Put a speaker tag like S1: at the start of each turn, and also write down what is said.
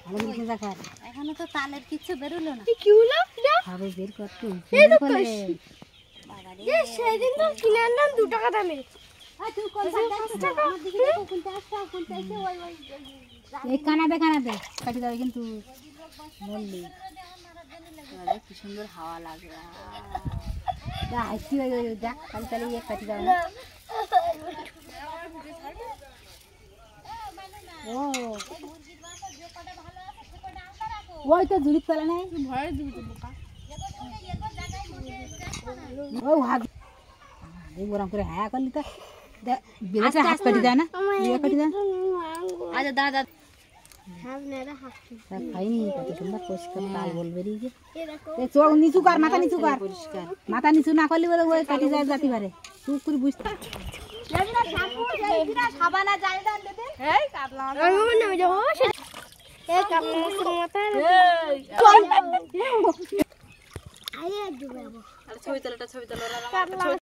S1: ভালো করে খোঁজা কর।
S2: এখনো তো তালের কিছু বেরোলো না।
S3: কি হলো
S1: হবে বের কর তুই।
S3: এই তো
S1: বের করলে।
S2: বাবা রে।
S3: সেদিন তো কিনে আনলাম 2 টাকা দামে।
S2: তুই কোনটা দেখছিস? আমার দিকে দেখো কোনটা আসছে কোনটা এসে ওই
S1: এই কানাবে কাটি যাবে কিন্তু বললি
S2: আরে কি সুন্দর হাওয়া লাগে।
S1: যা কি হয়ে দেখ কালি তাহলে এক কাটি যাবে না। ও ওই তো ঝুড়ি ফেলা নাই
S3: ভয়ে দিবি বোকা।
S1: ও হাত গরম করে হ্যাঁ করলি তো বেড়ে হাত কাটি যায় না কাটি যায়
S2: আচ্ছা দাদা
S3: সামনেরা হাসি।
S1: খাইনি কত সুন্দর পরিষ্কার তাল বল বেরিয়ে
S3: এরকম
S1: চোখ নিচু কর মাথা নিচু কর
S2: পরিষ্কার।
S1: মাথা নিচু না করলে বলে ওই কাটি যায় জাতি পারে তুই করে বুঝতে
S2: লেবিনা শ্যাম্পু লেবিনা সাবানা জালডা দেবে। এই কাটলা
S3: আমি নেমে যাবো এই কামড়ের মাথায়
S2: ছবি তোলা